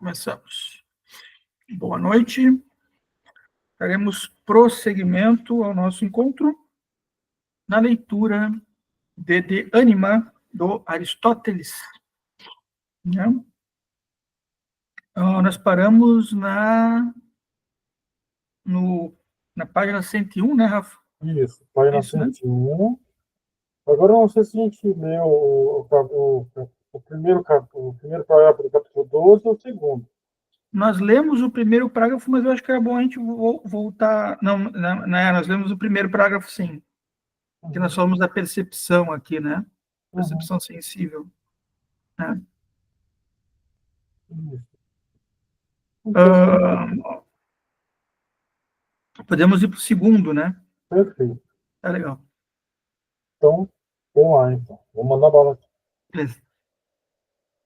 Começamos. Boa noite. Daremos prosseguimento ao nosso encontro na leitura de Anima, do Aristóteles. Nós paramos na página 101, né, Rafa? Isso, página 101. Né? Agora, não sei se a gente leu o primeiro parágrafo do capítulo 12 ou o segundo. Nós lemos o primeiro parágrafo, mas eu acho que era bom a gente voltar... Não, nós lemos o primeiro parágrafo, sim. Que nós falamos da percepção aqui, né? Percepção sensível. Né? Podemos ir para o segundo, né? Perfeito. Tá legal. Então, vamos lá, então. Vamos mandar bala aqui. Beleza.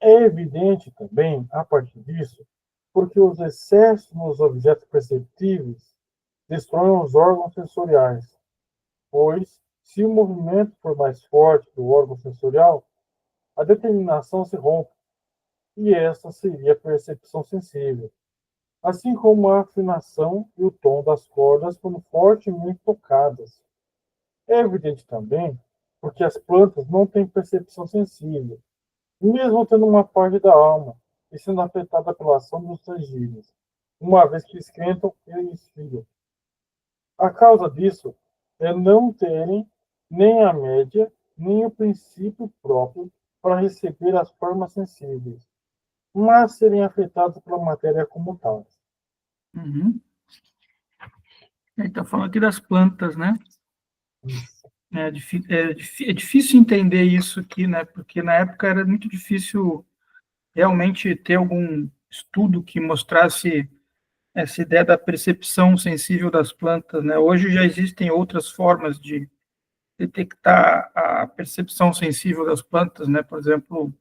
É evidente também, a partir disso, porque os excessos nos objetos perceptíveis destroem os órgãos sensoriais, pois, se o movimento for mais forte que o órgão sensorial, a determinação se rompe, e essa seria a percepção sensível, assim como a afinação e o tom das cordas quando fortemente tocadas. É evidente também porque as plantas não têm percepção sensível, mesmo tendo uma parte da alma e sendo afetada pela ação dos tangíveis, uma vez que esquentam e esfriam. A causa disso é não terem nem a média, nem o princípio próprio para receber as formas sensíveis, mas serem afetados pela matéria como tal. Ele está falando aqui das plantas, né? É difícil entender isso aqui, né? Porque na época era muito difícil realmente ter algum estudo que mostrasse essa ideia da percepção sensível das plantas, né? Hoje já existem outras formas de detectar a percepção sensível das plantas, né? Por exemplo,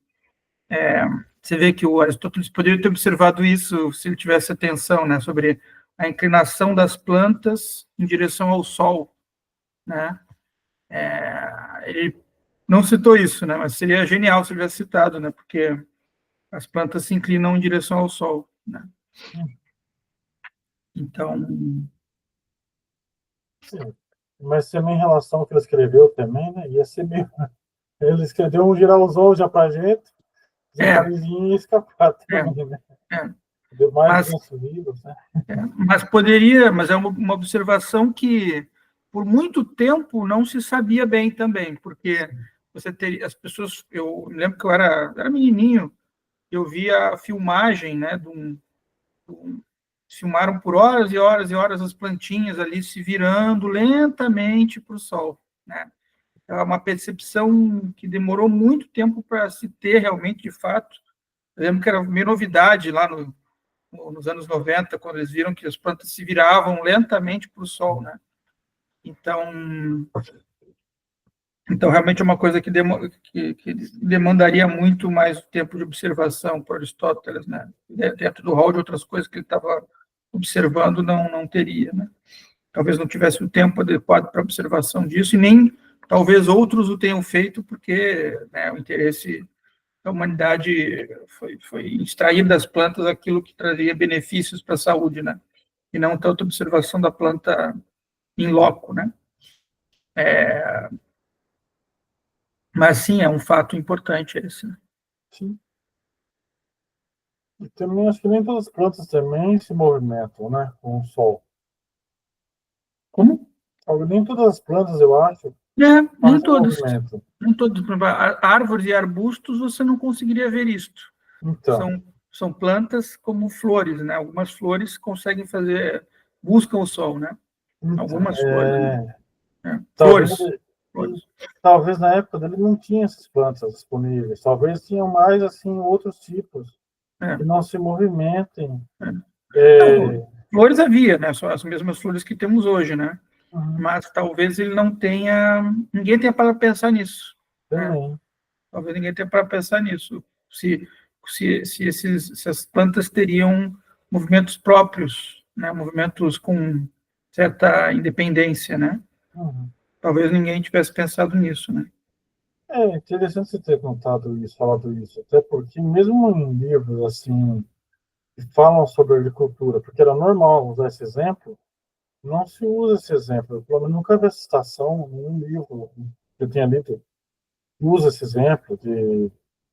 você vê que o Aristóteles poderia ter observado isso se ele tivesse atenção, né? Sobre a inclinação das plantas em direção ao Sol, né? Ele não citou isso, né? Mas seria genial se ele tivesse citado, né? Porque as plantas se inclinam em direção ao Sol, né? Então... Sim. Mas também em relação ao que ele escreveu também, né? Ia ser meio... Ele escreveu um geralzão já pra gente, e o Carizinho ia escapar também, né? Deu mais livros, né? Mas é uma observação que por muito tempo não se sabia bem também, porque você teria as pessoas, eu me lembro que eu era menininho, eu via a filmagem, né, filmaram por horas e horas e horas as plantinhas ali se virando lentamente para o sol, né? É uma percepção que demorou muito tempo para se ter realmente, de fato. Eu lembro que era meio novidade lá nos anos 90, quando eles viram que as plantas se viravam lentamente para o sol, né? Então, realmente é uma coisa que demandaria muito mais tempo de observação para Aristóteles, né? Dentro do rol de outras coisas que ele estava observando, não teria, né? Talvez não tivesse o tempo adequado para observação disso, e nem talvez outros o tenham feito, porque, né, o interesse da humanidade foi extrair das plantas aquilo que traria benefícios para a saúde, né? E não tanto observação da planta em loco, né? Mas sim, é um fato importante esse, né? Sim. E também acho que nem todas as plantas também se movimentam, né? Com o sol. Como? Nem todas as plantas, eu acho, Nem todas. movimento. Nem todas. Árvores e arbustos, você não conseguiria ver isto. Então. São plantas como flores, né? Algumas flores buscam o sol, né? Então, algumas flores. Né? Talvez na época dele não tinha essas plantas disponíveis. Talvez tinham mais assim outros tipos que não se movimentem. Flores havia, né? São as mesmas flores que temos hoje, né? Mas talvez ele não tenha... Ninguém tenha para pensar nisso. Né? Talvez ninguém tenha para pensar nisso. Se essas plantas teriam movimentos próprios, né? Movimentos com certa independência, né? Talvez ninguém tivesse pensado nisso, né? É interessante você ter falado isso, até porque mesmo em livros assim que falam sobre agricultura, porque era normal usar esse exemplo, não se usa esse exemplo. Eu, pelo menos, nunca vi essa citação em nenhum livro que eu tenha lido. Usa esse exemplo,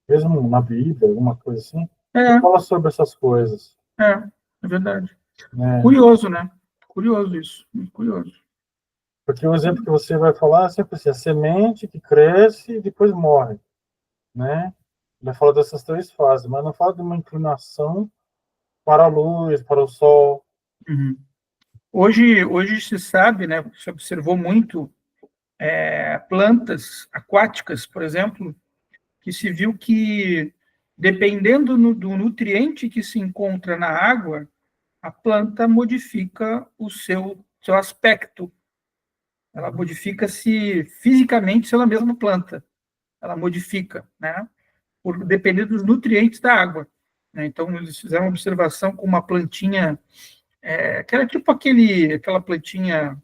mesmo na Bíblia, alguma coisa assim, que É, fala sobre essas coisas. é verdade. Né? Curioso, né? Curioso isso, muito curioso. Porque o exemplo que você vai falar é sempre assim, a semente que cresce e depois morre. Né? Ele fala dessas três fases, mas não fala de uma inclinação para a luz, para o sol. Uhum. Hoje se sabe, né? Se observou muito plantas aquáticas, por exemplo, que se viu que, dependendo do nutriente que se encontra na água, a planta modifica o seu aspecto. Ela modifica-se fisicamente sendo a mesma planta. Ela modifica, né? Por depender dos nutrientes da água. Né? Então, eles fizeram uma observação com uma plantinha, que era tipo aquela plantinha.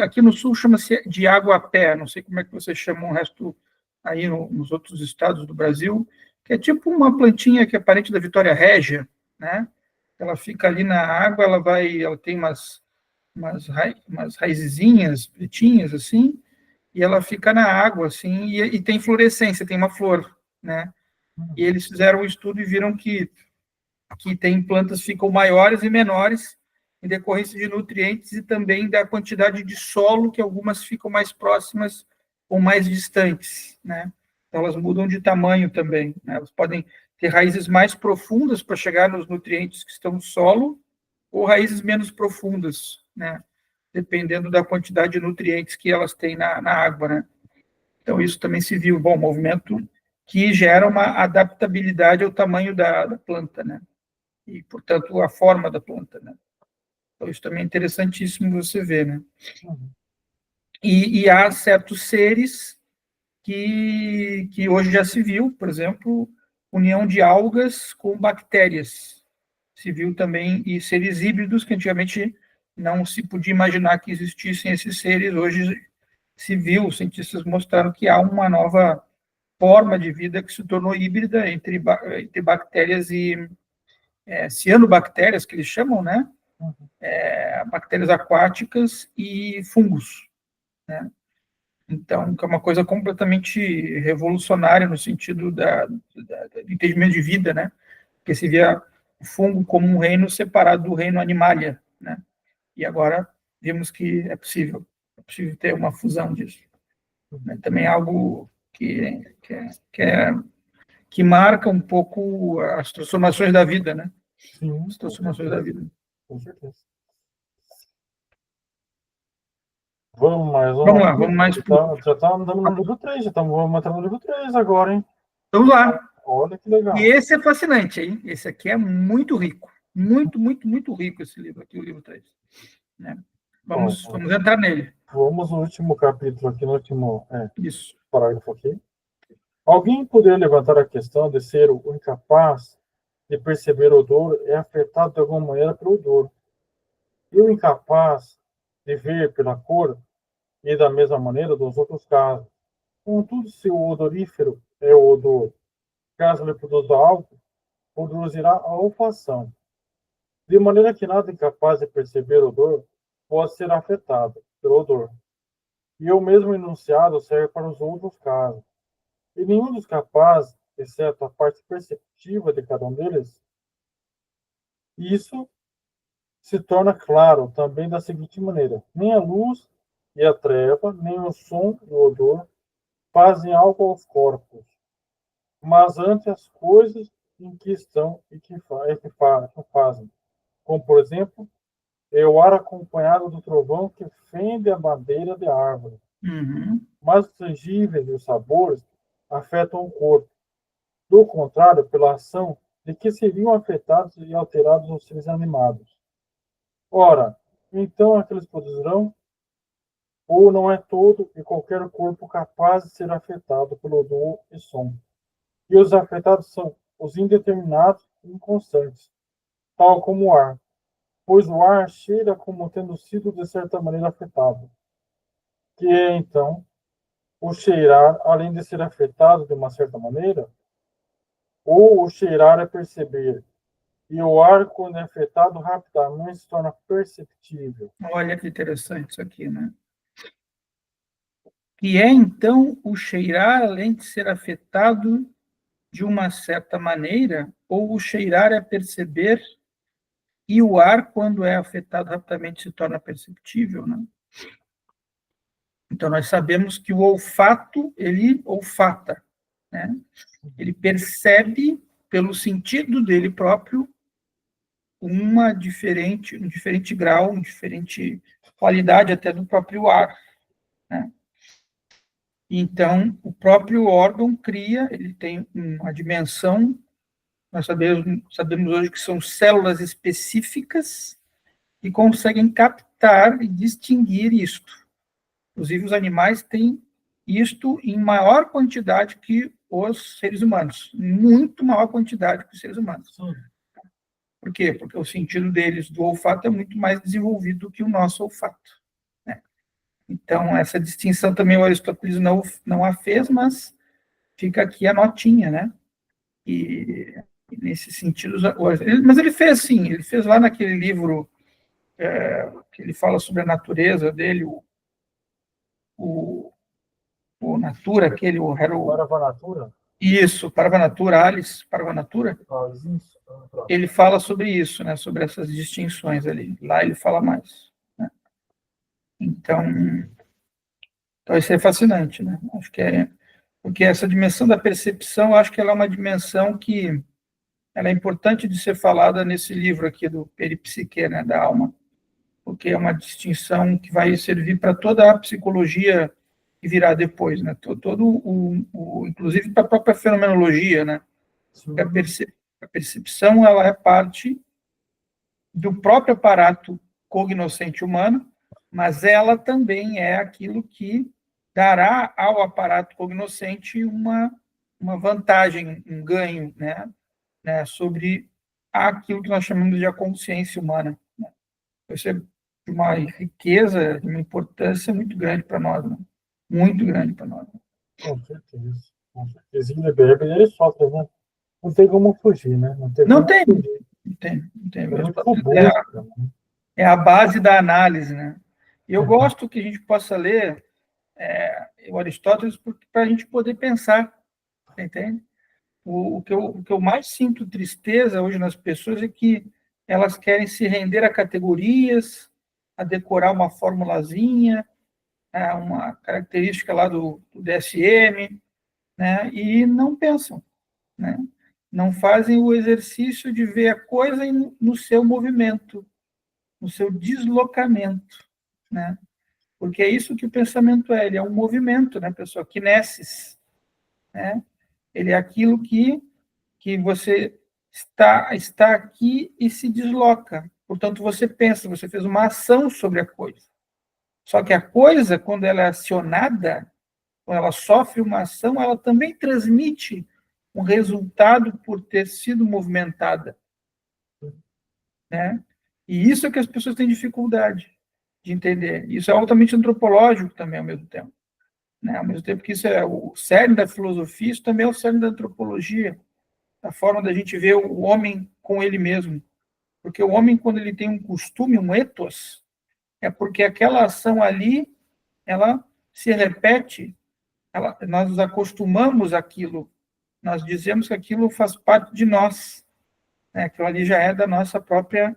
Aqui no sul chama-se de água-pé, não sei como é que vocês chamam o resto aí nos outros estados do Brasil, que é tipo uma plantinha que é parente da Vitória Régia, né? Ela fica ali na água, ela tem umas raizinhas pretinhas assim, e ela fica na água assim, e tem fluorescência, tem uma flor, né? E eles fizeram um estudo e viram que tem plantas que ficam maiores e menores em decorrência de nutrientes e também da quantidade de solo, que algumas ficam mais próximas ou mais distantes, né? Então, elas mudam de tamanho também, né? Elas podem ter raízes mais profundas para chegar nos nutrientes que estão no solo, ou raízes menos profundas, né? Dependendo da quantidade de nutrientes que elas têm na água, né? Então, isso também se viu, bom, movimento que gera uma adaptabilidade ao tamanho da planta, né? E, portanto, a forma da planta, né? Então, isso também é interessantíssimo você ver, né? E há certos seres que hoje já se viu, por exemplo, união de algas com bactérias. Se viu também, e seres híbridos, que antigamente não se podia imaginar que existissem esses seres, hoje se viu, os cientistas mostraram que há uma nova forma de vida que se tornou híbrida entre bactérias e cianobactérias, que eles chamam, né? Bactérias aquáticas e fungos, né? Então, que é uma coisa completamente revolucionária no sentido do entendimento de vida, né? Porque se via o fungo como um reino separado do reino animalia, né? E agora vimos que é possível ter uma fusão disso. Né? Também é algo que marca um pouco as transformações da vida, né? Sim, As transformações da vida. com certeza. Vamos mais um Vamos lá, aqui. vamos mais. Já tá andando no livro 3, vamos entrar no livro 3 agora, hein? Vamos lá. Olha que E legal. esse é fascinante, hein? Esse aqui é muito rico. Muito, muito, muito rico esse livro aqui, o livro 3. Né? Bom, Vamos entrar nele. vamos no último capítulo aqui, no último Isso. parágrafo aqui. Alguém poderia levantar a questão de ser o incapaz de perceber o odor é afetado de alguma maneira pelo odor. E o incapaz de ver pela cor e da mesma maneira dos outros casos. Contudo, se o odorífero é o odor, caso ele produza algo, produzirá a olfação. De maneira que nada incapaz de perceber odor pode ser afetado pelo odor. E o mesmo enunciado serve para os outros casos. E nenhum dos capazes, exceto a parte perceptiva de cada um deles, isso se torna claro também da seguinte maneira: nem a luz e a treva, nem o som e o odor fazem algo aos corpos, mas ante as coisas em que estão e que fazem. Como, por exemplo, é o ar acompanhado do trovão que fende a madeira de árvore. Uhum. Mas os tangíveis e os sabores afetam o corpo. Do contrário, pela ação de que seriam afetados e alterados os seres animados. Ora, então aqueles produzirão, ou não é todo e qualquer corpo capaz de ser afetado pelo odor e som. E os afetados são os indeterminados e inconstantes, tal como o ar, pois o ar cheira como tendo sido de certa maneira afetado, que é então o cheirar, além de ser afetado de uma certa maneira, ou o cheirar é perceber, e o ar, quando é afetado rapidamente, se torna perceptível. Olha que interessante isso aqui, né? Que é, então, o cheirar, além de ser afetado de uma certa maneira, ou o cheirar é perceber, e o ar, quando é afetado rapidamente, se torna perceptível, né? Então, nós sabemos que o olfato, ele olfata, né? Ele percebe, pelo sentido dele próprio, um diferente grau, uma diferente qualidade até do próprio ar, né? Então, o próprio órgão cria, ele tem uma dimensão, nós sabemos hoje que são células específicas que conseguem captar e distinguir isto. Inclusive, os animais têm isto em maior quantidade que os seres humanos, muito maior quantidade que os seres humanos. Sim. Por quê? Porque o sentido deles do olfato é muito mais desenvolvido do que o nosso olfato, né? Então, essa distinção também o Aristóteles não a fez, mas fica aqui a notinha, né? E nesse sentido, mas ele fez sim, ele fez lá naquele livro que ele fala sobre a natureza dele, o, o Natura, aquele, Paravanatura? isso, Paravanatura, Alice, Paravanatura, ele fala sobre isso, né? Sobre essas distinções ali. Lá ele fala mais, né? Então isso é fascinante, né? Acho que porque essa dimensão da percepção, acho que ela é uma dimensão que ela é importante de ser falada nesse livro aqui do Peripsique, né, da alma, porque é uma distinção que vai servir para toda a psicologia que virá depois, né? Inclusive para a própria fenomenologia, né? A percepção ela é parte do próprio aparato cognoscente humano, mas ela também é aquilo que dará ao aparato cognoscente uma vantagem, um ganho, né, sobre aquilo que nós chamamos de a consciência humana, né? Isso é de uma riqueza, de uma importância muito grande para nós, né? Muito grande para nós. Com certeza. Com certeza. E Weber, ele sofre, né? Não tem como fugir, né? Não como tem, fugir. não tem, não tem. É muito robusto, né? É a base da análise, né? E eu gosto que a gente possa ler o Aristóteles para a gente poder pensar, entende? O que eu mais sinto tristeza hoje nas pessoas é que elas querem se render a categorias, a decorar uma formulazinha, uma característica lá do DSM, né? E não pensam, né? Não fazem o exercício de ver a coisa no seu movimento, no seu deslocamento, né? Porque é isso que o pensamento é, ele é um movimento, né, pessoal? Kinesis, né? Ele é aquilo que você está aqui e se desloca. Portanto, você pensa, você fez uma ação sobre a coisa. Só que a coisa, quando ela é acionada, quando ela sofre uma ação, ela também transmite um resultado por ter sido movimentada, né? E isso é que as pessoas têm dificuldade de entender. Isso é altamente antropológico também, ao mesmo tempo, né? Ao mesmo tempo que isso é o cerne da filosofia, isso também é o cerne da antropologia, a forma da gente ver o homem com ele mesmo. Porque o homem, quando ele tem um costume, um ethos, é porque aquela ação ali, ela se repete, nós nos acostumamos àquilo, nós dizemos que aquilo faz parte de nós, né? Aquilo ali já é da nossa própria,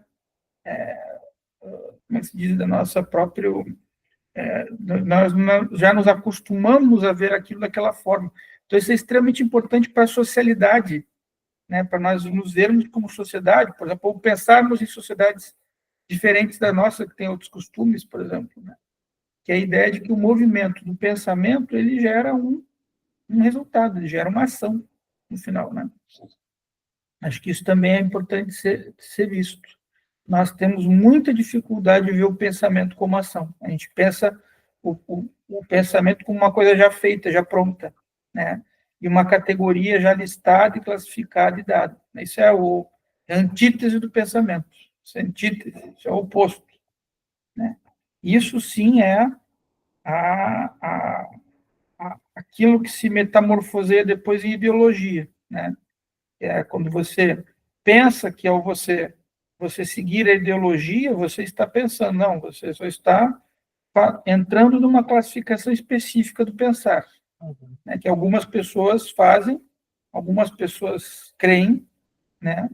como é que se diz, da nossa própria, nós já nos acostumamos a ver aquilo daquela forma. Então, isso é extremamente importante para a socialidade, né? Para nós nos vermos como sociedade, por exemplo, ou pensarmos em sociedades diferentes da nossa, que tem outros costumes, por exemplo, né? Que é a ideia de que o movimento do pensamento, ele gera um resultado, ele gera uma ação no final, né? Acho que isso também é importante ser visto. Nós temos muita dificuldade de ver o pensamento como ação. A gente pensa o pensamento como uma coisa já feita, já pronta, né? E uma categoria já listada e classificada e dada. Isso é a antítese do pensamento. Isso é antítese, isso é o oposto, né? Isso sim é aquilo que se metamorfoseia depois em ideologia, né? Quando você pensa que ao você seguir a ideologia, você está pensando, não, você só está entrando numa classificação específica do pensar, né, que algumas pessoas fazem, algumas pessoas creem, né,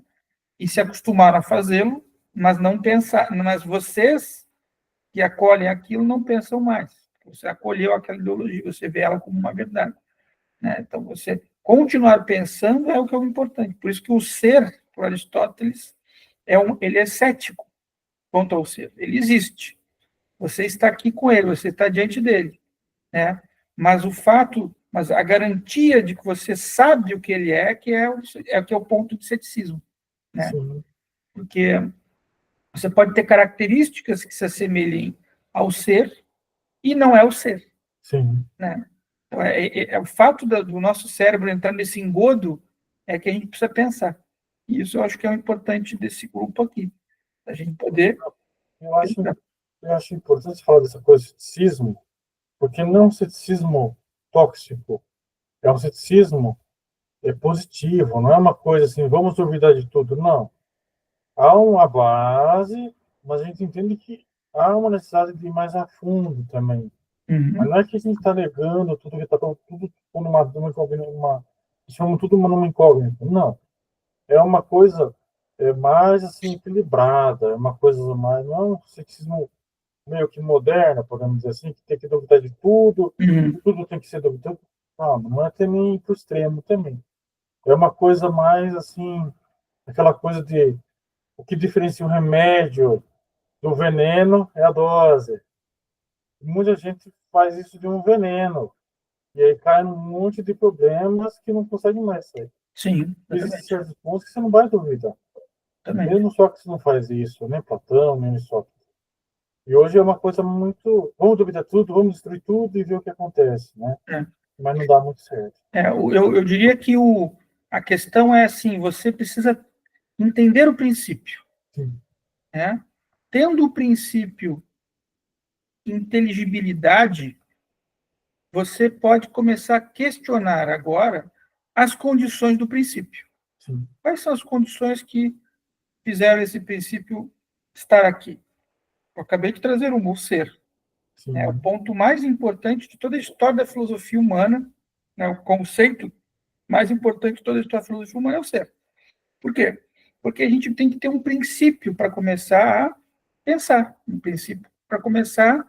e se acostumaram a fazê-lo, mas não pensar, mas vocês que acolhem aquilo não pensam mais. Você acolheu aquela ideologia, você vê ela como uma verdade, né? Então, você continuar pensando é o que é o importante. Por isso que o ser, por Aristóteles, ele é cético quanto ao ser. Ele existe. Você está aqui com ele, você está diante dele, né? Mas a garantia de que você sabe o que ele é, que é o ponto de ceticismo, né? Sim. Porque você pode ter características que se assemelhem ao ser e não é o ser, Sim. né? Então, o fato do nosso cérebro entrar nesse engodo é que a gente precisa pensar. E isso eu acho que é o importante desse grupo aqui, a gente poder Eu acho, pensar. eu acho importante falar dessa coisa de ceticismo, porque não é um ceticismo tóxico, é um ceticismo positivo, não é uma coisa assim, vamos duvidar de tudo, não. Há uma base, mas a gente entende que há uma necessidade de ir mais a fundo também. Mas não é que a gente está negando tudo que está tudo chamamos tudo numa incógnita. Não. É uma coisa mais assim equilibrada, é uma coisa mais, não é um ceticismo meio que moderna, podemos dizer assim, que tem que duvidar de tudo, tudo tem que ser duvidado. Não é também para o extremo também. É uma coisa mais assim, aquela coisa de o que diferencia o remédio do veneno é a dose. Muita gente faz isso de um veneno. E aí cai num monte de problemas que não consegue mais sair. Sim, Existem exatamente. certos pontos que você não vai duvidar. Exatamente. Mesmo Sócrates não faz isso, nem Platão, nem Sócrates. E hoje é uma coisa muito. Vamos duvidar tudo, vamos destruir tudo e ver o que acontece, né? É. Mas não dá muito certo. Eu diria que a questão é assim: você precisa entender o princípio, Sim, né? Tendo o princípio inteligibilidade, você pode começar a questionar agora as condições do princípio. sim, Quais são as condições que fizeram esse princípio estar aqui? Eu acabei de trazer o ser. É o sim. ponto mais importante de toda a história da filosofia humana, né? O conceito mais importante de toda a história da filosofia humana é o ser. Por quê? Porque a gente tem que ter um princípio para começar a pensar, um princípio para começar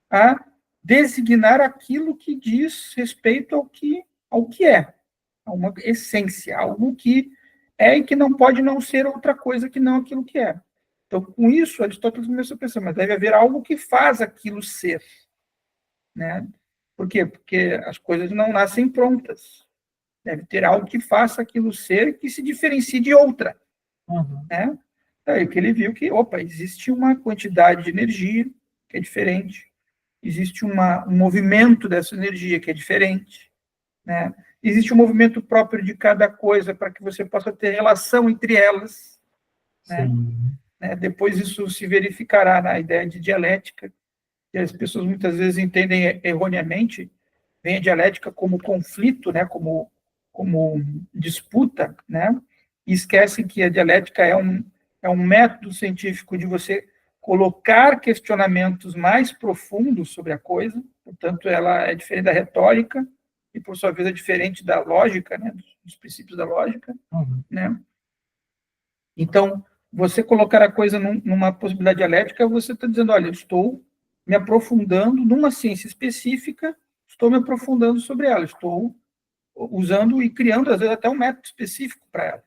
a designar aquilo que diz respeito ao que é, a uma essência, algo que é e que não pode não ser outra coisa que não aquilo que é. Então, com isso, Aristóteles começou a pensar, mas deve haver algo que faz aquilo ser, né? Por quê? Porque as coisas não nascem prontas. Deve ter algo que faça aquilo ser e que se diferencie de outra, Uhum. né? Aí que ele viu que, opa, existe uma quantidade de energia que é diferente, existe um movimento dessa energia que é diferente, né? Existe um movimento próprio de cada coisa para que você possa ter relação entre elas, né? Sim, Depois isso se verificará na ideia de dialética, que as pessoas muitas vezes entendem erroneamente, vem a dialética como conflito, né? Como disputa, né? E esquecem que a dialética é um método científico de você colocar questionamentos mais profundos sobre a coisa, portanto, ela é diferente da retórica e, por sua vez, é diferente da lógica, né, dos princípios da lógica, uhum. né? Então, você colocar a coisa numa possibilidade dialética, você está dizendo, olha, eu estou me aprofundando numa ciência específica, estou me aprofundando sobre ela, estou usando e criando, às vezes, até um método específico para ela,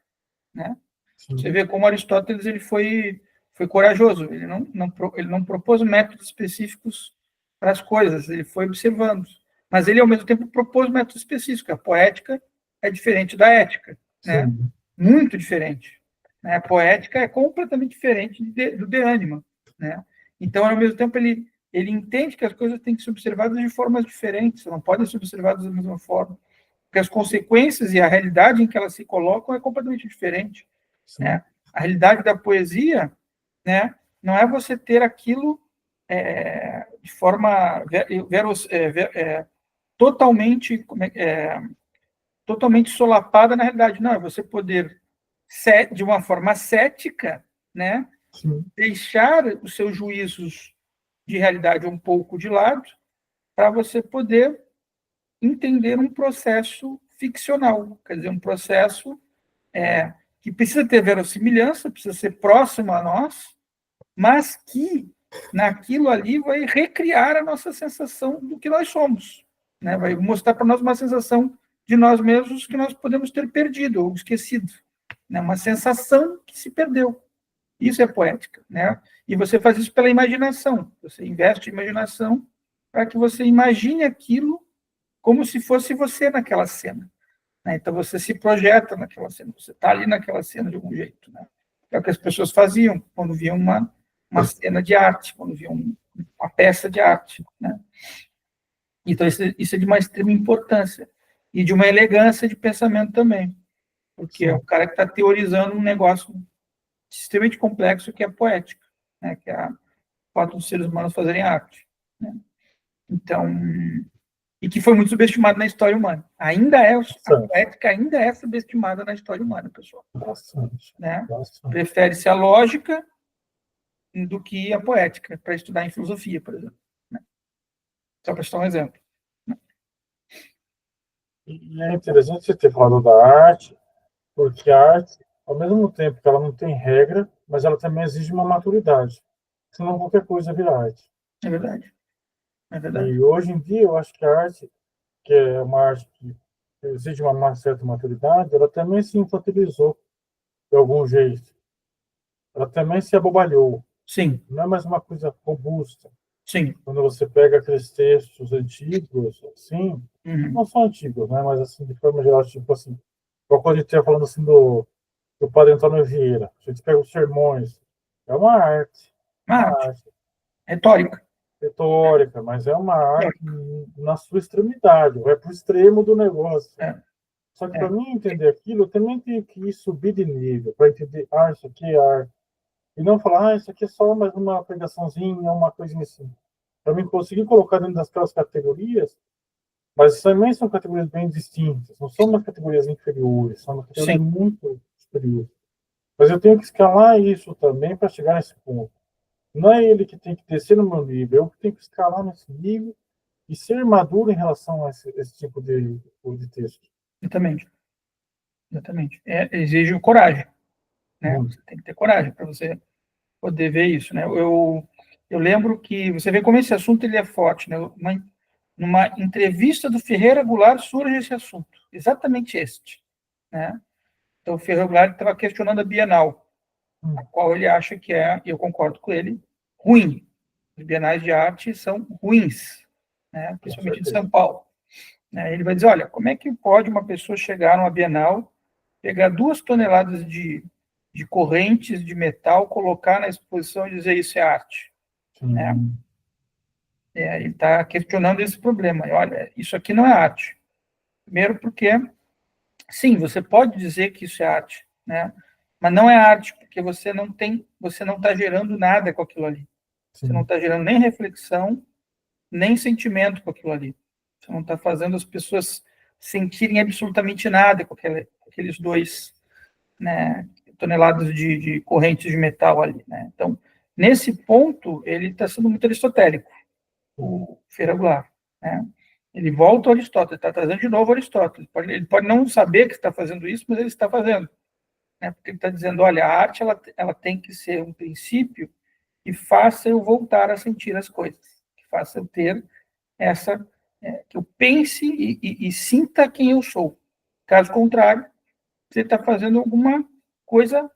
né? Você Sim, vê como Aristóteles ele foi corajoso, ele não propôs métodos específicos para as coisas, ele foi observando, mas ele, ao mesmo tempo, propôs métodos específicos. A poética é diferente da ética, né? sim, Muito diferente. Né? A poética é completamente diferente do de ânima, né? Então, ao mesmo tempo, ele entende que as coisas têm que ser observadas de formas diferentes, não podem ser observadas da mesma forma, porque as consequências e a realidade em que elas se colocam é completamente diferente, sim, né? A realidade da poesia, né, não é você ter aquilo de forma totalmente, totalmente solapada na realidade. Não, é você poder de uma forma cética, né? Sim. Deixar os seus juízos de realidade um pouco de lado, para você poder entender um processo ficcional, quer dizer, um processo que precisa ter verossimilhança, precisa ser próximo a nós, mas que naquilo ali vai recriar a nossa sensação do que nós somos, né? Vai mostrar para nós uma sensação de nós mesmos que nós podemos ter perdido ou esquecido, né? Uma sensação que se perdeu. Isso é poética, né? E você faz isso pela imaginação. Você investe em imaginação para que você imagine aquilo como se fosse você naquela cena, né? Então você se projeta naquela cena, você está ali naquela cena de algum jeito, né? É o que as pessoas faziam quando viam uma cena de arte, quando viam uma peça de arte, né? Então isso é de uma extrema importância e de uma elegância de pensamento também, porque é o cara que está teorizando um negócio extremamente complexo que é a poética, né? Que é o fato dos seres humanos fazerem arte, né? Então, e que foi muito subestimado na história humana. A poética ainda é subestimada na história humana, pessoal. Bastante. Né? Bastante. Prefere-se a lógica do que a poética, para estudar em filosofia, por exemplo. Né? Só para citar um exemplo. E é interessante você ter falado da arte, porque a arte, ao mesmo tempo que ela não tem regra, mas ela também exige uma maturidade. Senão qualquer coisa vira arte. É verdade. É verdade. E hoje em dia eu acho que a arte, que é uma arte que exige uma certa maturidade, ela também se infantilizou de algum jeito. Ela também se abobalhou. Sim. Não é mais uma coisa robusta. Sim. Quando você pega aqueles textos antigos, assim, Uhum. não são antigos, né? Mas assim, de forma geral, tipo assim, igual quando a gente estava falando assim do Padre Antônio Vieira, a gente pega os sermões, é uma arte, Uma arte. Retórica. retórica, mas é uma arte Retórica. na sua extremidade, vai para o extremo do negócio. É. Só que para mim entender aquilo, eu também tenho que ir subir de nível, para entender, isso aqui é arte. E não falar, isso aqui é só mais uma pregaçãozinha, uma coisinha assim. Para mim conseguir colocar dentro daquelas categorias, mas também são categorias bem distintas, não são umas categorias inferiores, são uma categoria Sim. muito superior. Mas eu tenho que escalar isso também para chegar nesse ponto. Não é ele que tem que descer no meu nível, eu que tenho que escalar nesse nível e ser maduro em relação a esse tipo de texto. Exatamente. Exatamente. Exige coragem, né? Você tem que ter coragem para você poder ver isso, né? Eu lembro que você vê como esse assunto ele é forte, né? Numa entrevista do Ferreira Goulart surge esse assunto, exatamente este, né? Então o Ferreira Goulart estava questionando a Bienal, a qual ele acha que é, e eu concordo com ele, ruim. Os bienais de arte são ruins, né? Principalmente em São Paulo. Né? Ele vai dizer, olha, como é que pode uma pessoa chegar numa Bienal, pegar 2 toneladas de correntes de metal, colocar na exposição e dizer isso é arte? Né? Ele está questionando esse problema. E, olha, isso aqui não é arte. Primeiro porque, sim, você pode dizer que isso é arte, né? Mas não é arte porque você não está gerando nada com aquilo ali. Você não está gerando nem reflexão, nem sentimento com aquilo ali. Você não está fazendo as pessoas sentirem absolutamente nada com aqueles 2, né, toneladas de correntes de metal ali. Né? Então, nesse ponto, ele está sendo muito aristotélico, o Ferreira Goulart. Né? Ele volta ao Aristóteles, está trazendo de novo Aristóteles. Ele pode não saber que está fazendo isso, mas ele está fazendo. Né? Porque ele está dizendo, olha, a arte ela tem que ser um princípio que faça eu voltar a sentir as coisas, que faça eu ter que eu pense e sinta quem eu sou. Caso contrário, você está fazendo alguma coisa,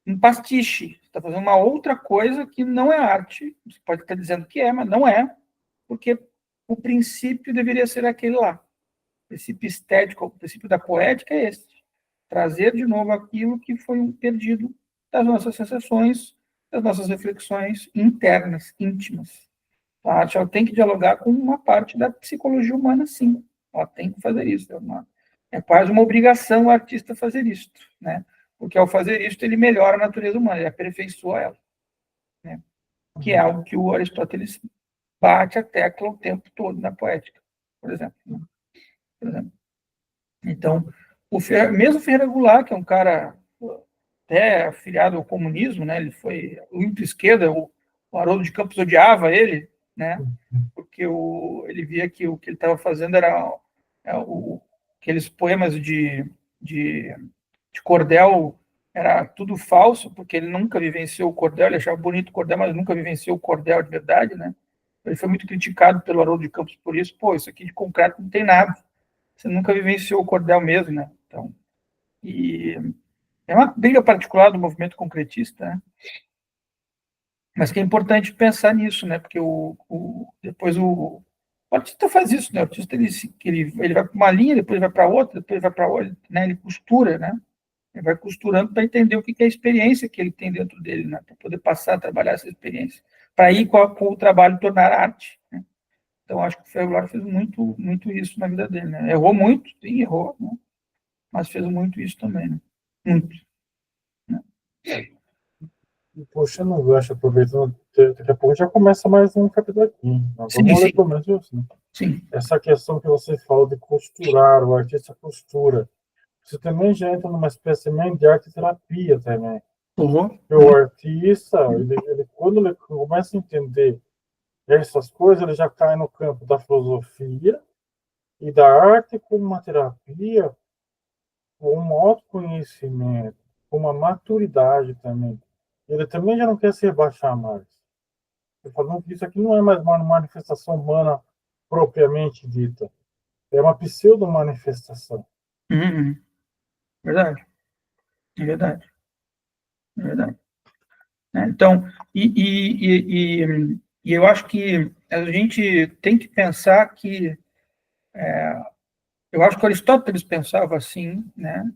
um pastiche, está fazendo uma outra coisa que não é arte. Você pode estar dizendo que é, mas não é, porque o princípio deveria ser aquele lá. O princípio estético, o princípio da poética é esse. Trazer de novo aquilo que foi um perdido das nossas sensações, das nossas reflexões internas, íntimas. A arte ela tem que dialogar com uma parte da psicologia humana, sim. Ela tem que fazer isso. É quase uma obrigação o artista fazer isso, né? Porque ao fazer isso ele melhora a natureza humana, ele aperfeiçoa ela, né? Que é algo que o Aristóteles bate a tecla o tempo todo na poética, por exemplo. Né? Por exemplo. Então, mesmo Ferreira Goulart, que é um cara até afiliado ao comunismo, né? Ele foi muito esquerda, o Haroldo de Campos odiava ele, né? Porque ele via que o que ele estava fazendo era aqueles poemas de cordel, era tudo falso, porque ele nunca vivenciou o cordel, ele achava bonito o cordel, mas nunca vivenciou o cordel de verdade, né? Ele foi muito criticado pelo Haroldo de Campos por isso. Pô, isso aqui de concreto não tem nada. Você nunca vivenciou o cordel mesmo, né? Então, e é uma briga particular do movimento concretista, né? Mas que é importante pensar nisso, né? Porque depois o artista faz isso, né? O artista ele vai para uma linha, depois vai para outra, depois vai para outra, né? Ele costura, né? Ele vai costurando para entender o que é a experiência que ele tem dentro dele, né? Para poder passar a trabalhar essa experiência. Para ir com o trabalho tornar arte, né? Então, acho que o Ferro Goulart fez muito, muito isso na vida dele, né? Errou muito, sim, errou, né? Mas fez muito isso também, né? Muito. Né? Puxando o gancho, aproveitando, daqui a pouco já começa mais um capítulo aqui. Nós Sim, vamos ler sim. pelo menos isso, né? Sim. Essa questão que você falou de costurar, o artista costura. Você também já entra numa espécie de arte-terapia também. Uhum. O artista, quando ele começa a entender essas coisas, ele já cai no campo da filosofia e da arte como uma terapia, com um autoconhecimento, com uma maturidade também. Ele também já não quer se rebaixar mais. Ele falando que isso aqui não é mais uma manifestação humana propriamente dita. É uma pseudo-manifestação. Uhum. Verdade. É verdade. É verdade. Então, e eu acho que a gente tem que pensar que eu acho que Aristóteles pensava assim, né?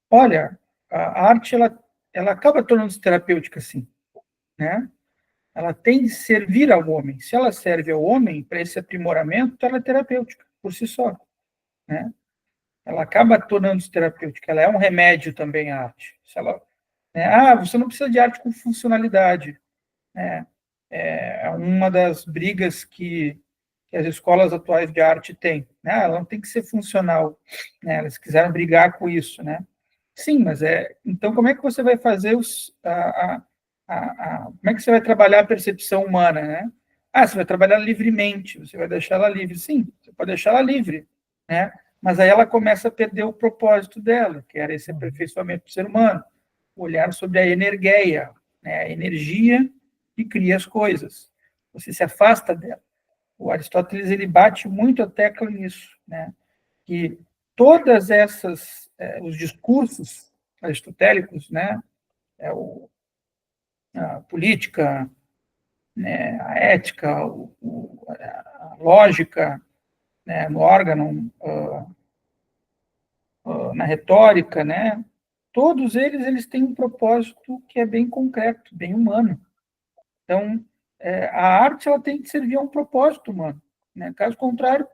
Olha, a arte ela acaba tornando-se terapêutica, assim, né? Ela tem de servir ao homem. Se ela serve ao homem para esse aprimoramento, ela é terapêutica por si só, né? Ela acaba tornando-se terapêutica. Ela é um remédio também a arte. Se ela, né? Você não precisa de arte com funcionalidade, né? É uma das brigas que as escolas atuais de arte têm, né? Ela não tem que ser funcional, né? Elas quiseram brigar com isso, né? Sim, mas então como é que você vai fazer como é que você vai trabalhar a percepção humana, né? Você vai trabalhar livremente, você vai deixar ela livre. Sim, você pode deixar ela livre, né? Mas aí ela começa a perder o propósito dela, que era esse aperfeiçoamento do ser humano, olhar sobre a energeia, né? A energia que cria as coisas. Você se afasta dela. O Aristóteles ele bate muito a tecla nisso, né? Que todas essas os discursos aristotélicos, né? A política, né? A ética, a lógica, né? No órgão, na retórica, né? Todos eles têm um propósito que é bem concreto, bem humano. Então, a arte ela tem que servir a um propósito humano, né? Caso contrário,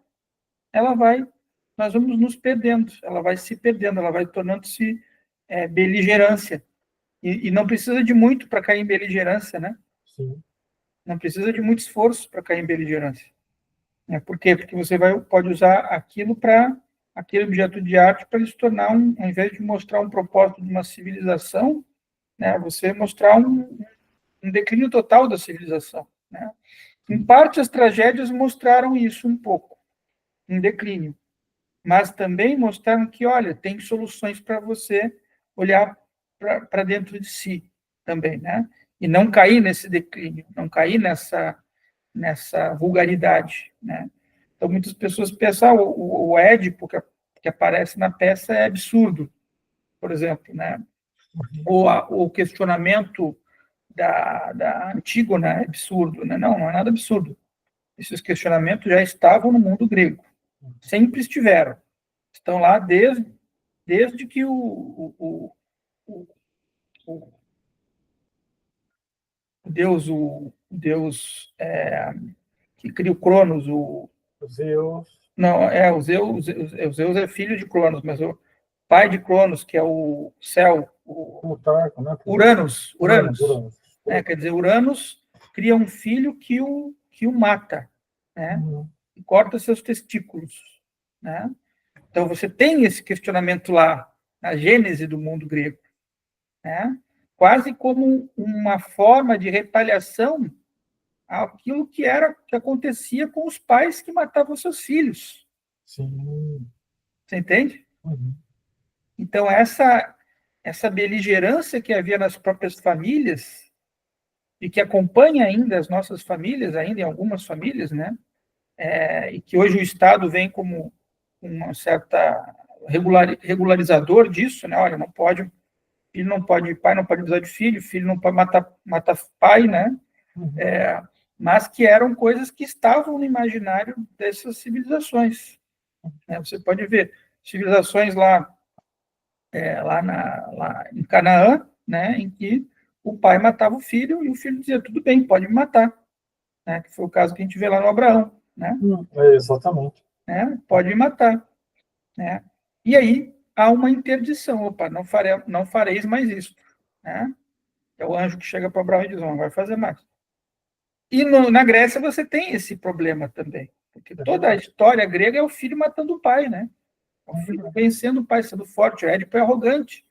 nós vamos nos perdendo, ela vai se perdendo, ela vai tornando-se beligerância. E não precisa de muito para cair em beligerância, né? Sim. Não precisa de muito esforço para cair em beligerância. Por quê? Porque você pode usar aquele objeto de arte para ele se tornar, ao invés de mostrar um propósito de uma civilização, né, você mostrar um declínio total da civilização. Né? Em parte, as tragédias mostraram isso um pouco, um declínio. Mas também mostraram que, olha, tem soluções para você olhar para dentro de si também, né? E não cair nesse declínio, não cair nessa vulgaridade, né? Então, muitas pessoas pensam, o Édipo, que aparece na peça, é absurdo, por exemplo, né? Ou o questionamento da Antígona é absurdo, né? Não é nada absurdo. Esses questionamentos já estavam no mundo grego, sempre estiveram. Estão lá desde que o Deus que cria o Cronos, Zeus. não, o Zeus é filho de Cronos, mas o pai de Cronos, que é o céu, Plutarco, né? Uranus, Uranus. quer dizer, Uranus cria um filho que o mata, né? E corta seus testículos, né? Então você tem esse questionamento lá na gênese do mundo grego. né? Quase como uma forma de retaliação àquilo que acontecia com os pais que matavam seus filhos. Sim. Você entende? Uhum. Então, essa beligerância que havia nas próprias famílias, e que acompanha ainda as nossas famílias, ainda em algumas famílias, né? E que hoje o Estado vem como uma certa regularizador disso, né? Olha, não pode, filho não pode, pai não pode abusar de filho, filho não pode matar pai, né? Uhum. Mas que eram coisas que estavam no imaginário dessas civilizações, né? Você pode ver civilizações lá em Canaã, né? Em que o pai matava o filho e o filho dizia, tudo bem, pode me matar, né? Que foi o caso que a gente vê lá no Abraão, né? Exatamente. Pode me matar, né? E aí há uma interdição, opa, não fareis mais isso, né? É o anjo que chega para Abraão e diz, não vai fazer mais. E na Grécia você tem esse problema também, porque toda a história grega é o filho matando o pai, né? O filho vencendo o pai, sendo forte. O Édipo é arrogante,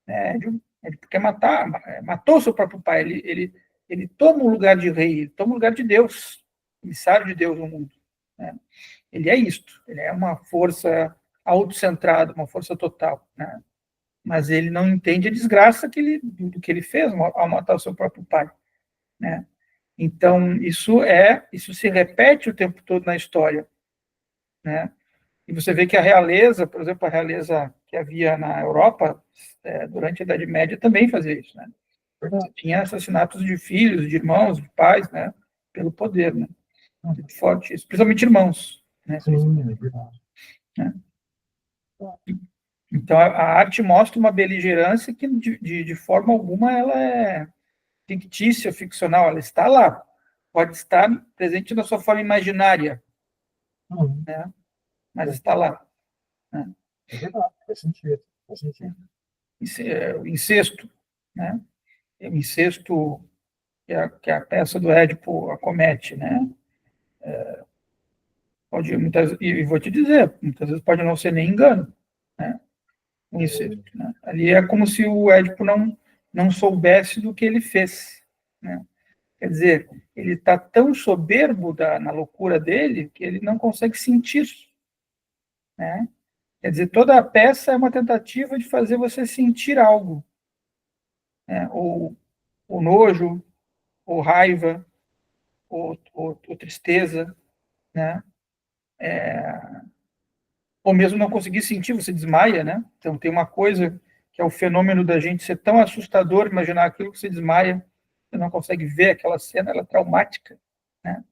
né? Édipo quer matar, matou seu próprio pai. Ele toma o lugar de rei, ele toma o lugar de Deus, emissário de Deus no mundo, né? Ele é isto, ele é uma força autocentrada, uma força total, né? Mas ele não entende a desgraça do que ele fez ao matar o seu próprio pai, né? Então, isso se repete o tempo todo na história, né? E você vê que a realeza, por exemplo, a realeza que havia na Europa, durante a Idade Média, também fazia isso, né? Você tinha assassinatos de filhos, de irmãos, de pais, né? Pelo poder, né? Muito forte isso, principalmente irmãos, né? Sim, é verdade. Né? Então, a arte mostra uma beligerância que, de forma alguma, ela é fictícia, ficcional, ela está lá. Pode estar presente na sua forma imaginária, Uhum. né? Mas está lá. Né? É verdade, faz sentido. Faz sentido. O incesto, né? O incesto que a peça do Édipo acomete, né? E vou te dizer, muitas vezes pode não ser nem engano, né? O incesto, né? Ali é como se o Édipo não soubesse do que ele fez, né? Quer dizer, ele está tão soberbo na loucura dele que ele não consegue sentir, né? Quer dizer, toda a peça é uma tentativa de fazer você sentir algo, né? Ou nojo, ou raiva, ou tristeza, né? Ou mesmo não conseguir sentir, você desmaia, né? Então tem uma coisa que é o fenômeno da gente ser tão assustador, imaginar aquilo que você desmaia, você não consegue ver aquela cena, ela é traumática, né?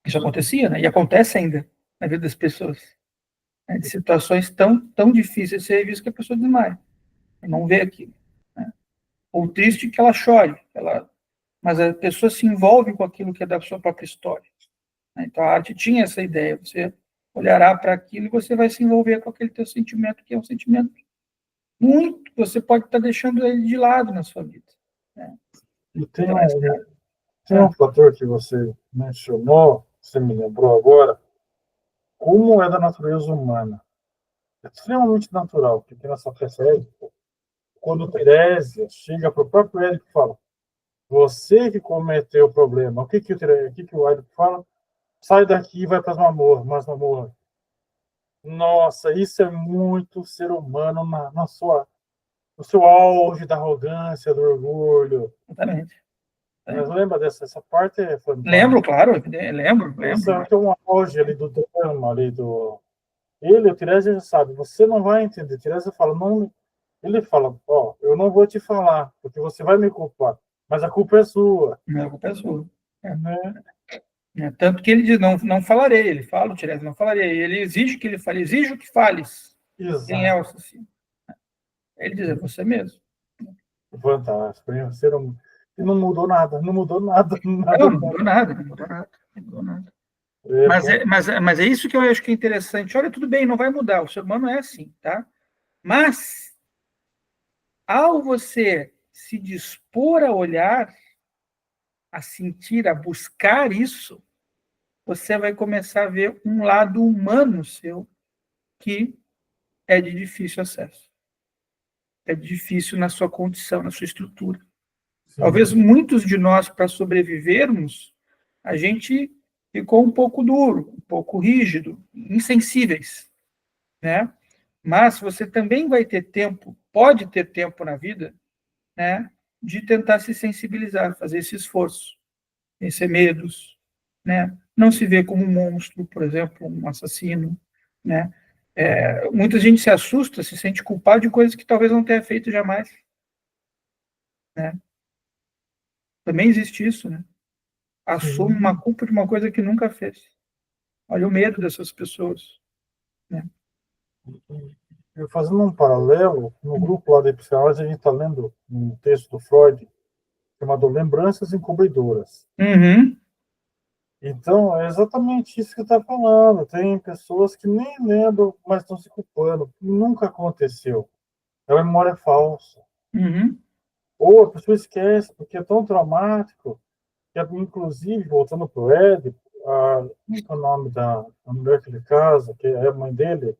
Isso acontecia, né? E acontece ainda na vida das pessoas, né? De situações tão difíceis de ser revistas que a pessoa desmaia, não vê aquilo, né? Ou triste que ela chore, mas a pessoa se envolve com aquilo que é da sua própria história, né? Então a arte tinha essa ideia, você olhará para aquilo e você vai se envolver com aquele teu sentimento, que é um sentimento muito, você pode estar deixando ele de lado na sua vida, né? E Então, tem um fator que você mencionou, você me lembrou agora, como é da natureza humana. É extremamente natural, porque nessa peça épica, quando Terésia chega para o próprio Édipo e fala, você que cometeu o problema, o que o Édipo fala? Sai daqui e vai para as masmorras. Nossa, isso é muito ser humano no seu auge da arrogância, do orgulho. exatamente. Mas lembra essa parte? É Lembro, fantástica. claro, lembro. Isso é um auge ali do drama, ali do... Ele, o Tiresias já sabe, você não vai entender. Tiresias fala, não... Ele fala, ó, eu não vou te falar, porque você vai me culpar, mas a culpa é sua. Não é culpa sua. Né? Tanto que ele diz, não falarei, ele fala, o Tiresias, não falarei. Ele exige que ele fale, exige que fales. Quem é o Exato. assassino? Ele diz, é você mesmo. Fantástico. Hein? E não mudou nada, não mudou nada, Não, nada, não nada. mudou nada, não mudou nada, não mudou nada. É, Mas é isso que eu acho que é interessante. Olha, tudo bem, não vai mudar, o ser humano é assim, tá? Mas, ao você se dispor a olhar, a sentir, a buscar isso, você vai começar a ver um lado humano seu que é de difícil acesso. é difícil na sua condição, na sua estrutura. Sim. Talvez muitos de nós, para sobrevivermos, a gente ficou um pouco duro, um pouco rígido, insensíveis, né? Mas você também vai ter tempo, pode ter tempo na vida, né, de tentar se sensibilizar, fazer esse esforço, vencer medos, né? Não se ver como um monstro, por exemplo, um assassino, né? Muita gente se assusta, se sente culpado de coisas que talvez não tenha feito jamais, né? Também existe isso, né? Assume uma culpa de uma coisa que nunca fez. Olha o medo dessas pessoas, né? Eu fazendo um paralelo, no grupo lá da psicanálise, a gente está lendo um texto do Freud chamado Lembranças Encobridoras. Uhum. Então, é exatamente isso que está falando. Tem pessoas que nem lembram, mas estão se culpando. Nunca aconteceu. É uma memória falsa. Uhum. Ou a pessoa esquece, porque é tão traumático, que, inclusive, voltando para o Édipo, como é o nome da mulher que ele casa, que é a mãe dele?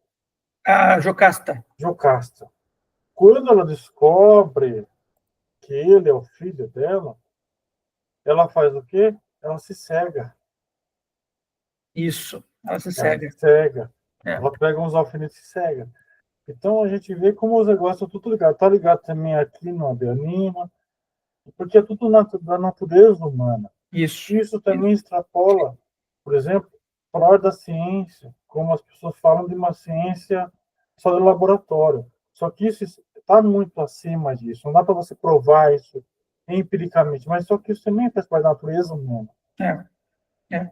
A Jocasta. Jocasta. Quando ela descobre que ele é o filho dela, ela faz o quê? Ela se cega. Isso, ela se Ela cega. se cega. É. Ela pega uns alfinetes e se cega. Então a gente vê como os negócios estão tudo ligado. Está ligado também aqui no Abianima, porque é tudo da natureza humana. Isso. Isso também extrapola, por exemplo, para a área da ciência, como as pessoas falam de uma ciência só de laboratório. Só que isso está muito acima disso. Não dá para você provar isso empiricamente, mas só que isso também faz parte da natureza humana. É.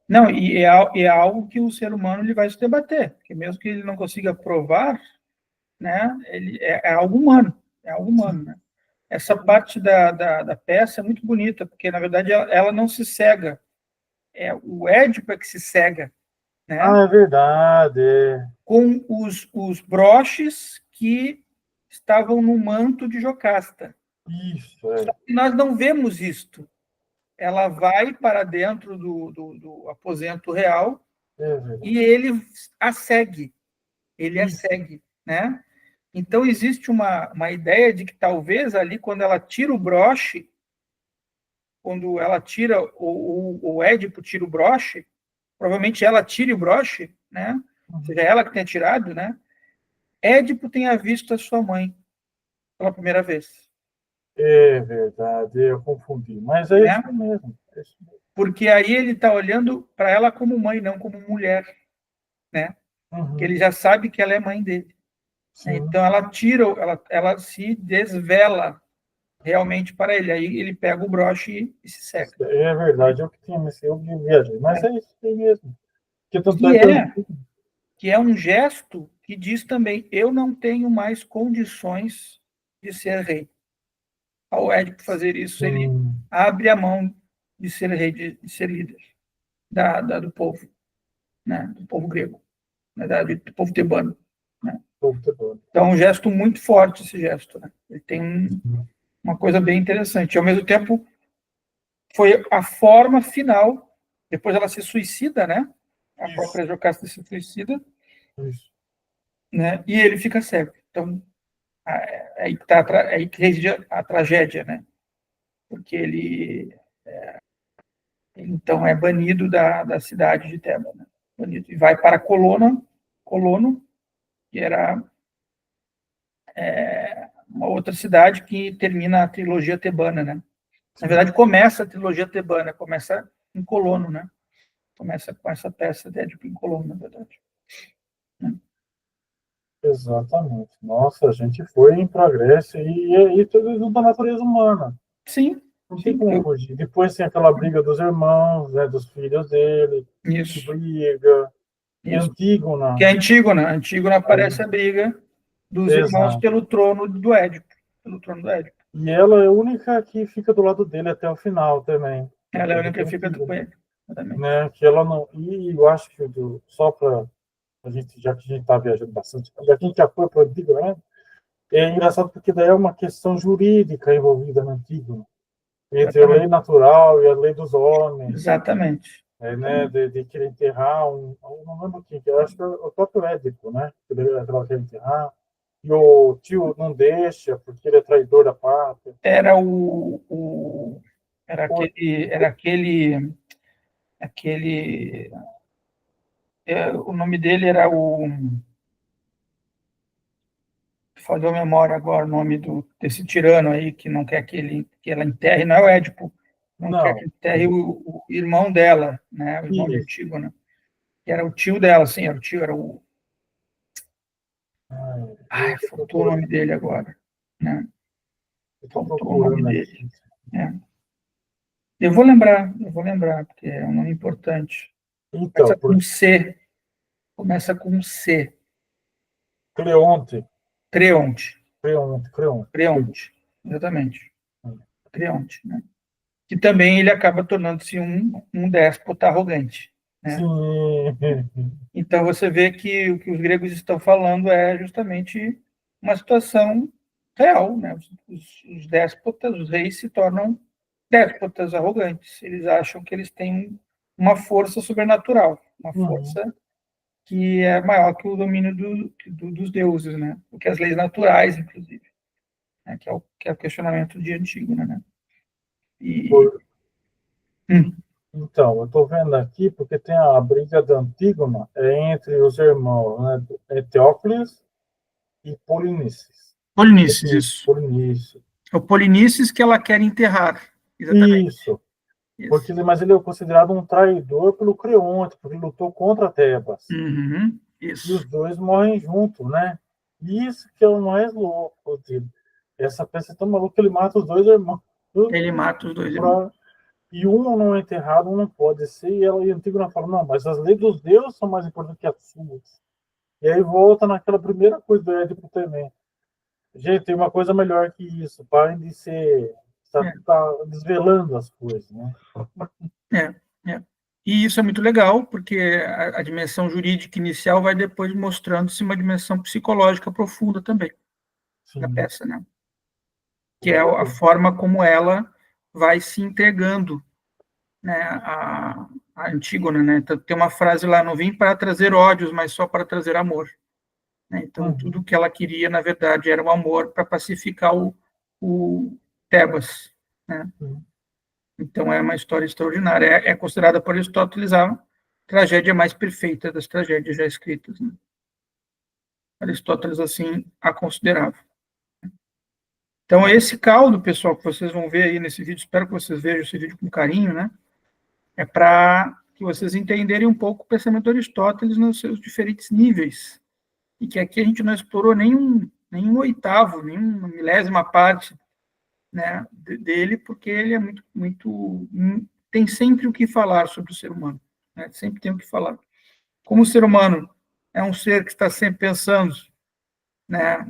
Não, e é algo que o ser humano ele vai se debater, porque mesmo que ele não consiga provar, né, ele é algo humano, né? Essa parte da peça é muito bonita, porque na verdade ela não se cega, é o Édipo é que se cega, né? É verdade. Com os broches que estavam no manto de Jocasta. Isso, é. Só que nós não vemos isto. Ela vai para dentro do aposento real e ele a segue. Ele a segue, né? Então, existe uma ideia de que talvez ali, quando ela tira o broche, quando ela tira, o Édipo tira o broche, provavelmente ela tire o broche, né? Seja ela que tenha tirado, né? Édipo tenha visto a sua mãe pela primeira vez. É verdade, eu confundi. Mas é isso mesmo. É isso mesmo. Porque aí ele está olhando para ela como mãe, não como mulher, né? Porque ele já sabe que ela é mãe dele. Sim. Então ela tira, ela se desvela realmente para ele. Aí ele pega o broche e se seca. É verdade, eu que tinha eu viajei. Mas é isso aí mesmo. Que é um gesto que diz também: eu não tenho mais condições de ser rei. Ao Édipo fazer isso, ele abre a mão de ser rei, de ser líder do povo, né? Do povo grego, né? Do povo tebano. Né? Então é um gesto muito forte, esse gesto. Né? Ele tem uma coisa bem interessante. E, ao mesmo tempo, foi a forma final. Depois ela se suicida, né? A própria Jocasta se suicida. Isso. Né? E ele fica cego. Então, aí que reside a tragédia, né? Porque ele então é banido da cidade de Tebas, né? Banido, e vai para Colono, que era uma outra cidade que termina a trilogia tebana, né? Na verdade, começa a trilogia tebana, começa em Colono, né? Começa com essa peça de Édipo em Colono, na verdade. Exatamente. Nossa, a gente foi em progresso e tudo da natureza humana. Sim. Não tem como fugir. Depois tem aquela briga dos irmãos, né, dos filhos dele. Isso. Que briga. Isso. Antígona. Que é Antígona. Antígona aparece a briga dos irmãos pelo trono do Édipo. Pelo trono do Édipo. E ela é a única que fica do lado dele até o final também. Ela é a única que fica com ele. Né, que ela não. E eu acho que só para a gente, já que a gente está viajando bastante, já que a gente já foi para o Antígona, né? É engraçado porque daí é uma questão jurídica envolvida no Antígona, entre a lei natural e a lei dos homens. Exatamente. Né, de querer enterrar eu não lembro quem, eu acho que é o próprio Édipo, né? Que ela quer enterrar. E o tio não deixa, porque ele é traidor da pátria. Era aquele, o nome dele era falhou a memória agora, o nome desse tirano aí, que não quer que ela enterre, não é o Édipo, não quer que Não, enterre o irmão dela, né, o irmão de isso. Antígona, que era o tio dela, sim, era o tio, era o... Eu tô Faltou o nome procurando, dele agora, né, eu tô faltou o nome procurando dele. aqui. É. Eu vou lembrar, porque é um nome importante. Então, por Começa com C, Creonte, Creonte, Creonte. Creonte, exatamente, Creonte, né? Que também ele acaba tornando-se um déspota arrogante, né? Sim. Então você vê que o que os gregos estão falando é justamente uma situação real, né? Os déspotas, os reis se tornam déspotas arrogantes. Eles acham que eles têm uma força sobrenatural, uma Uhum. força que é maior que o domínio dos deuses, né? Do que as leis naturais, inclusive, né? Que é o questionamento de Antígona, né? E, Por- hum, Então, eu estou vendo aqui porque tem a briga da Antígona entre os irmãos, né, Eteócles e Polinices. Polinices, isso. Polinices. É o Polinices que ela quer enterrar, exatamente. Isso. Isso. Mas ele é considerado um traidor pelo Creonte, porque ele lutou contra Tebas. Uhum, E os isso. dois morrem juntos, né? Isso que é o mais louco dele. Essa peça é tão maluca que ele mata os dois irmãos. Ele mata os dois irmãos. Pra... E um não é enterrado, um não pode ser. E ela e a Antígona fala, não, mas as leis dos deuses são mais importantes que as suas. E aí volta naquela primeira coisa do Édipo também. Gente, tem uma coisa melhor que isso. Parem de ser... É, Tá desvelando as coisas, né? é, é. E isso é muito legal, porque a dimensão jurídica inicial vai depois mostrando-se uma dimensão psicológica profunda também da Sim, peça, né? Que com é a certeza. forma como ela vai se entregando, né, a Antígona, né? Então, tem uma frase lá, não vim para trazer ódios, mas só para trazer amor. Né? Então, tudo Uhum. que ela queria, na verdade, era o amor para pacificar o Tebas, né? Sim. Então, é uma história extraordinária. É considerada por Aristóteles a tragédia mais perfeita das tragédias já escritas. Né? Aristóteles, assim, a considerava. Então, esse caldo, pessoal, que vocês vão ver aí nesse vídeo, espero que vocês vejam esse vídeo com carinho, né? É para que vocês entenderem um pouco o pensamento de Aristóteles nos seus diferentes níveis. E que aqui a gente não explorou nenhum oitavo, nenhuma milésima parte, né, dele, porque ele é muito, tem sempre o que falar sobre o ser humano, né, sempre tem o que falar. Como o ser humano é um ser que está sempre pensando, né,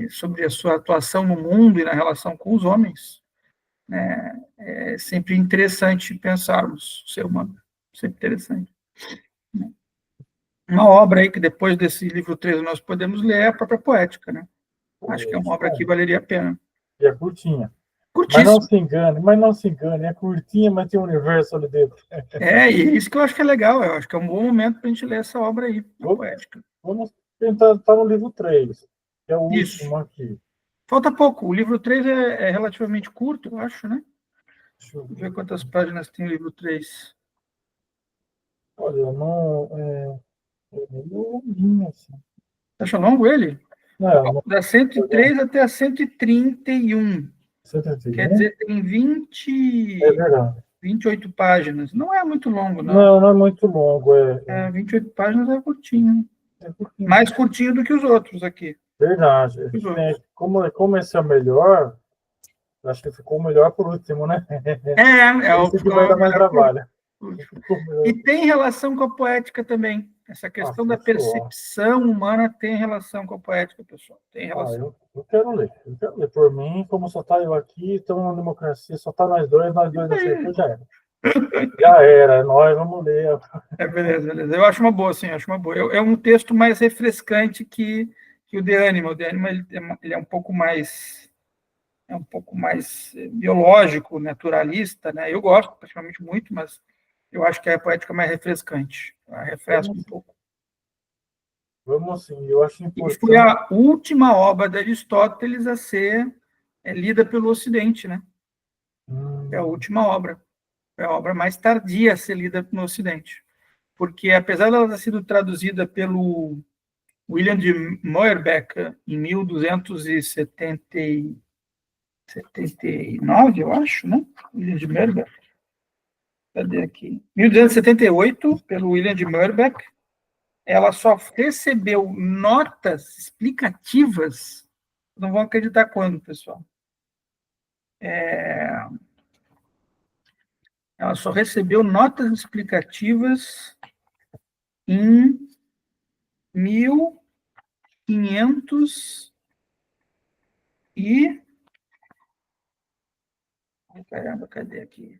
sobre a sua atuação no mundo e na relação com os homens, né, é sempre interessante pensarmos o ser humano, sempre interessante. Uma obra aí que depois desse livro 3 nós podemos ler é a própria Poética, né? Acho que é uma obra que valeria a pena. E é curtinha. Curtíssimo. Mas não se engane, é curtinha, mas tem um universo ali dentro. E é isso que eu acho que é legal. Eu acho que é um bom momento para a gente ler essa obra aí, a Poética. Vamos tentar, tá no livro 3, que é o Isso. último aqui. Falta pouco. O livro 3 é relativamente curto, eu acho, né? Deixa eu Vou ver ver. quantas páginas tem o livro 3. Olha, não. É meio longuinho, assim. Acha longo ele? Não, não Da 103 até a 131. Quer 131? dizer, tem É 20, verdade. 28 páginas. Não é muito longo, não. Não, não é muito longo. 28 páginas é curtinho. É curtinho. Mais curtinho do que os outros aqui. Verdade. É Os que outros. nem, como esse é o melhor, acho que ficou o melhor por último, né? Esse que Ficou vai dar mais melhor por trabalho. último. Ficou melhor. E tem relação com a poética também. Essa questão da Fechou. percepção humana tem relação com a poética, pessoal. Tem relação. Eu quero ler. Eu quero ler. Por mim, como só tá eu aqui, estamos na democracia, só tá nós dois acertou, já era. Já era, é nós, vamos ler. Beleza, beleza. Eu acho uma boa, sim, acho uma boa. É um texto mais refrescante que o De Anima. O De Anima ele é um pouco mais biológico, naturalista, né? Eu gosto, particularmente muito, mas eu acho que a poética é mais refrescante. Ela refresca um Vamos, pouco. Vamos sim, eu acho E importante. foi a última obra de Aristóteles a ser lida pelo Ocidente, né? É a última obra. É a obra mais tardia a ser lida no Ocidente. Porque, apesar de ela ter sido traduzida pelo William de Meuerbeck em 1279, eu acho, né? William de Meuerbeck. Cadê aqui? 1278, pelo William de Meuerbeck, ela só recebeu notas explicativas, não vão acreditar quando, pessoal. Ela só recebeu notas explicativas em 1500 e... Caramba, cadê aqui?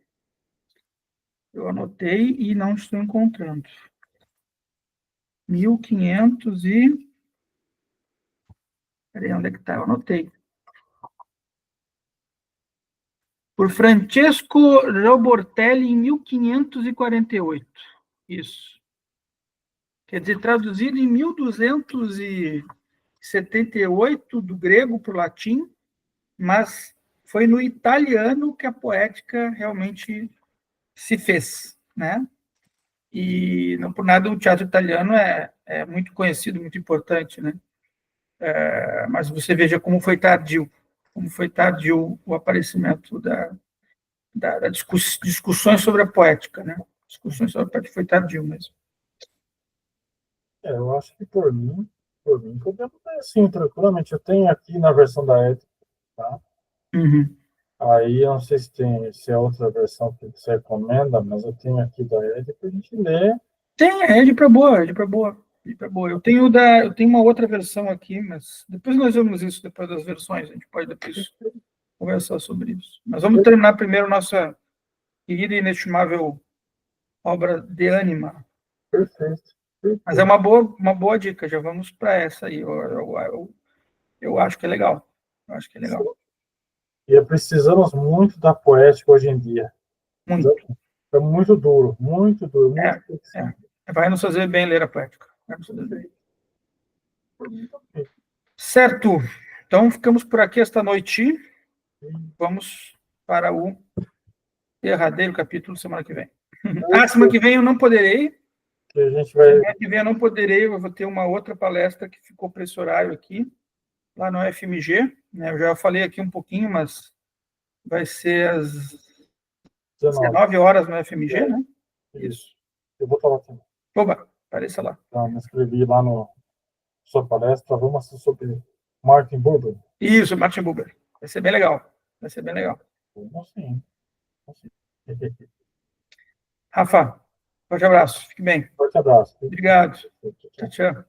Eu anotei e não estou encontrando. 1500 e... Peraí, onde é que está? Eu anotei. Por Francesco Robortelli, em 1548. Isso. Quer dizer, traduzido em 1278 do grego para o latim, mas foi no italiano que a poética realmente se fez, né? E não por nada o teatro italiano é muito conhecido, muito importante, né? Mas você veja como foi tardio o aparecimento da discussões sobre a poética, né? Discussões sobre a poética foi tardio mesmo. Eu acho que por mim podemos ler assim, tranquilamente. Eu tenho aqui na versão da Ética, tá? Uhum. Aí eu não sei se é outra versão que você recomenda, mas eu tenho aqui da Ética para a gente ler. Tem, é de para boa, é de para boa. Eu tenho uma outra versão aqui, mas depois nós vemos isso, depois das versões, a gente pode depois conversar sobre isso. Mas vamos terminar primeiro nossa querida e inestimável obra de Ânima. Perfeito. Mas é uma boa dica, já vamos para essa aí. Eu acho que é legal. Eu acho que é legal. E precisamos muito da poética hoje em dia. Muito. É muito duro, muito duro, muito Vai nos fazer bem ler a poética. Vai nos fazer bem. Certo. Então, ficamos por aqui esta noite. Vamos para o derradeiro capítulo semana que vem. Semana que vem eu não poderei. A gente vai... Semana que vem eu não poderei, eu vou ter uma outra palestra que ficou para esse horário aqui, lá no FMG. Né? Eu já falei aqui um pouquinho, mas vai ser às 19 horas no FMG, né? Isso. Eu vou falar também. Oba, apareça lá. Tá, me inscrevi lá no sua palestra. Vamos assistir sobre Martin Buber. Isso, Martin Buber. Vai ser bem legal. Vai ser bem legal. Vamos sim. Rafa, forte abraço. Fique bem. Forte abraço. Obrigado. Tchau, tchau.